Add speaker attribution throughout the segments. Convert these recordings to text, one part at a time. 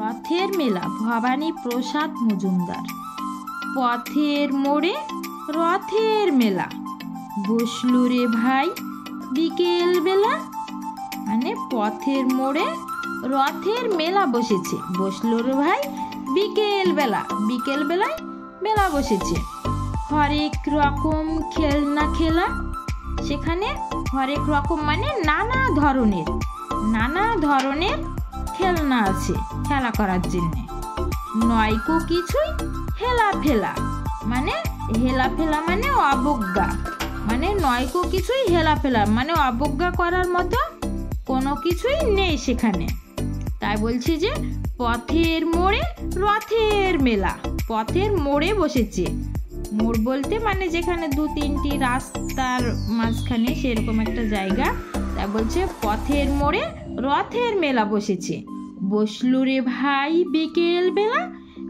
Speaker 1: রথের মেলা, ভবানী প্রসাদ মজুমদার। পথের মোড়ে রথের মেলা, বসলু রে ভাই বিকেল বেলা। মানে পথের মোড়ে রথের মেলা বসেছে, বসলু রে ভাই বিকেল বেলা, বিকেল বেলায় মেলা বসেছে। হরেক রকম খেলনা খেলা, সেখানে হরেক রকম মানে নানা ধরনের খেলনা আছে খেলা করার জন্যে। নয়কো কিছুই হেলাফেলা, মানে হেলাফেলা মানে অবজ্ঞা, মানে নয়কো কিছুই হেলাফেলা মানে অবজ্ঞা করার মতো কোনো কিছুই নেই সেখানে। তাই বলছি যে পথের মোড়ে রথের মেলা, পথের মোড়ে বসেছে। মোড় বলতে মানে যেখানে 2-3টি রাস্তার মাঝখানে সেরকম একটা জায়গা। তাই বলছে পথের মোড়ে রথের মেলা বসেছে, বসলু রে ভাই বিকেল বেলা,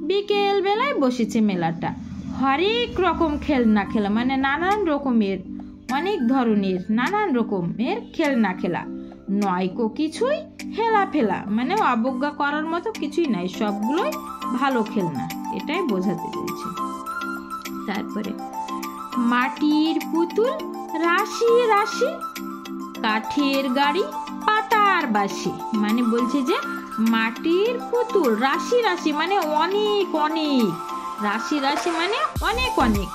Speaker 1: বিকেল বেলায় বসেছে মেলাটা। হরেক রকম খেলনা খেলা মানে নানান রকমের, অনেক ধরনের নানান রকমের খেলনা খেলা। নয়কো কিছুই হেলাফেলা মানে অবজ্ঞা করার মতো কিছুই নাই, সবগুলোই ভালো খেলনা, এটাই বোঝাতে চেয়েছি। তারপরে মাটির পুতুল রাশি রাশি, কাঠের গাড়ি পাতার বাসি। মানে বলছে যে মাটির পুতুল রাশি রাশি মানে অনেক অনেক, রাশি রাশি মানে অনেক অনেক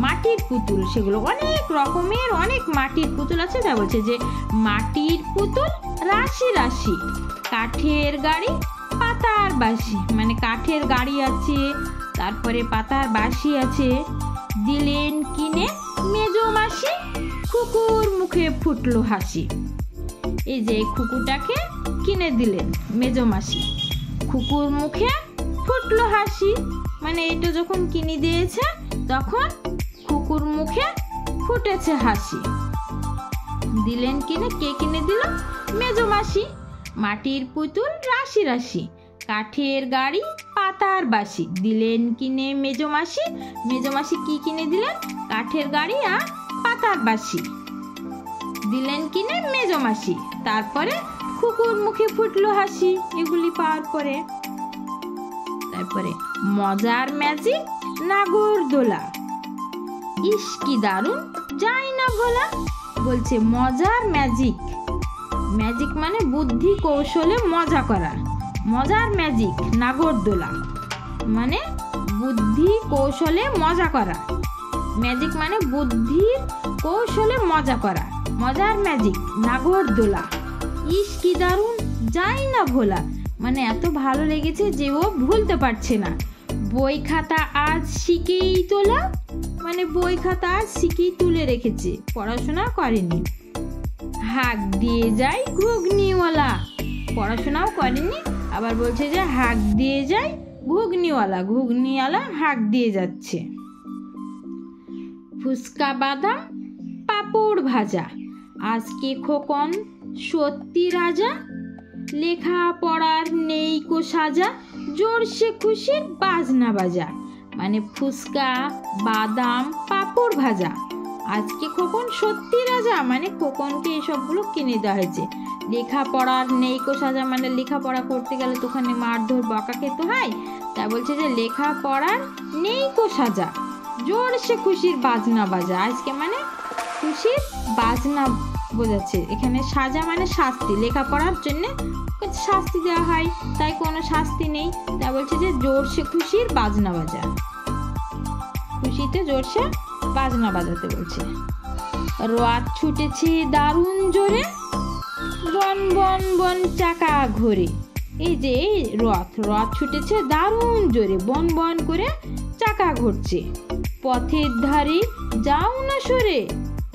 Speaker 1: মাটির পুতুল, সেগুলো অনেক রকমের অনেক মাটির পুতুল আছে। তাই বলছে যে মাটির পুতুল রাশি রাশি, কাঠের গাড়ি পাতার বাসি, মানে কাঠের গাড়ি আছে, তারপরে পাতার বাসি আছে। দিলেন কিনে মেজো মাসি, খুকুর মুখে ফুটলো হাসি। এই যে খুকুটাকে কিনে দিলেন মেজো মাসি, খুকুর মুখে ফুটলো হাসি, মানে এটা যখন কিনে দিয়েছে তখন খুকুর মুখে ফুটেছে হাসি। দিলেন কিনে, কে কিনে দিল? মেজো মাসি। মাটির পুতুল রাশি রাশি, কাঠের গাড়ি পাতার বাসি, দিলেন কিনে মেজো মাসি। মেজো মাসি কি কিনে দিলেন? কাঠের গাড়ি আর পাতার বাসি দিলেন কিনে মেজো মাসি। তারপরে খুকুর মুখে ফুটলো হাসি, এগুলি পাওয়ার পরে তারপরে মজার ম্যাজিক নাগরদোলা, ইস কি দারুণ যাই না ভোলা। বলছে মজার ম্যাজিক, ম্যাজিক মানে বুদ্ধি কৌশলে মজা করা, মজার ম্যাজিক নাগরদোলা মানে বুদ্ধি কৌশলে মজা করা, ম্যাজিক মানে বুদ্ধির কৌশলে মজা করা, মজার ম্যাজিক নাগরদোলা। ইস কি দারুণ যাই না ভোলা, মানে এত ভালো লেগেছে যে ও ভুলতে পারছে না। বই খাতা আজ শিখেই তোলা, মানে বই খাতা আজ শিখেই তুলে রেখেছে, পড়াশোনা করেনি। হাঁক দিয়ে যায় ঘুগনিওয়ালা, পড়াশোনাও করেনি, আবার বলছে যে হাঁক দিয়ে যায় ঘুগনিওয়ালা, ঘুগনিওয়ালা হাঁক দিয়ে যাচ্ছে। ফুচকা বাদাম পাঁপড় ভাজা, আজকে খোকন সত্যি রাজা, লেখা পড়ার নেই কো সাজা, জোরসে খুশির বাজনা বাজা। মানে ফুচকা বাদাম পাঁপড় ভাজা, আজকে খোকন সত্যি রাজা, মানে খোকনকে এসবগুলো কিনে দেওয়া হয়েছে। লেখাপড়ার নেই কো সাজা মানে লেখাপড়া করতে গেলে তো ওখানে মারধর বকা খেতে হয়, তাই বলছে যে লেখাপড়ার নেই কো সাজা, জোরসে খুশির বাজনা বাজা। আজকে মানে খুশির বাজনা বোঝাচ্ছে, এখানে সাজা মানে শাস্তি, লেখাপড়ার জন্য শাস্তি দেওয়া হয়, তাই কোনো শাস্তি নেই, তাই বলছে যে জোরসে খুশির বাজনা বাজা, খুশিতে জোরসে বাজনা বাজাতে বলছে। রথ ছুটেছে দারুণ জোরে, বন বন বন চাকা ঘোরে। এই যে এই রথ ছুটেছে দারুণ জোরে, বন বন করে চাকা ঘুরছে। পথের ধারে যাও না সরে,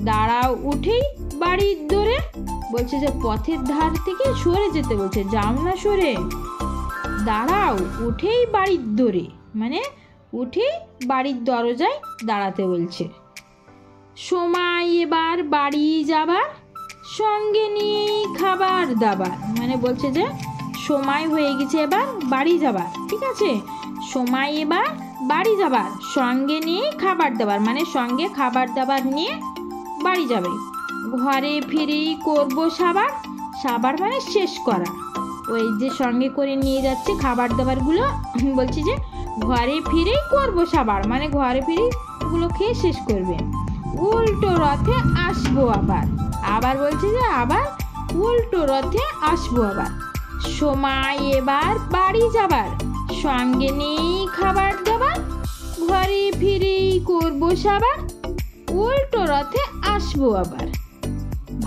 Speaker 1: দাঁড়াও উঠেই বাড়ির দোরে। বলছে যে পথের ধার থেকে সরে যেতে বলছে, যাও না সরে, দাঁড়াও উঠেই বাড়ির দোরে, মানে উঠেই বাড়ির দরজায় দাঁড়াতে বলছে। সময় এবার বাড়ি যাবার, সঙ্গে নিয়েই খাবার দাবার। মানে বলছে যে সময় হয়ে গেছে এবার বাড়ি যাবার, ঠিক আছে, সময় এবার বাড়ি যাবার, সঙ্গে নিয়েই খাবার দাবার, মানে সঙ্গে খাবার দাবার নিয়ে বাড়ি যাবে। ঘরে ফিরেই করবো সাবার, সাবার মানে শেষ করা, ওই যে সঙ্গে করে নিয়ে যাচ্ছে খাবার দাবারগুলো, বলছি যে ঘরে ফিরেই করবো সাবার, মানে ঘরে ফিরেই ওগুলো খেয়ে শেষ করবে। উল্টো রথে আসবো আবার, আবার বলছে যে আবার উল্টো রথে আসবো আবার। সময় এবার বাড়ি যাবার, সঙ্গে নেই খাবার দাবার, ঘরে ফিরেই করবো সাবার, উল্টো রথে আসবো আবার।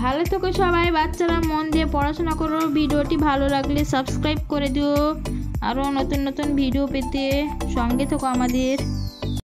Speaker 1: ভালো থেকো সবাই, বাচ্চারা মন দিয়ে পড়াশোনা করো। ভিডিওটি ভালো লাগলে সাবস্ক্রাইব করে দিও, আরও নতুন নতুন ভিডিও পেতে সঙ্গে থেকো আমাদের।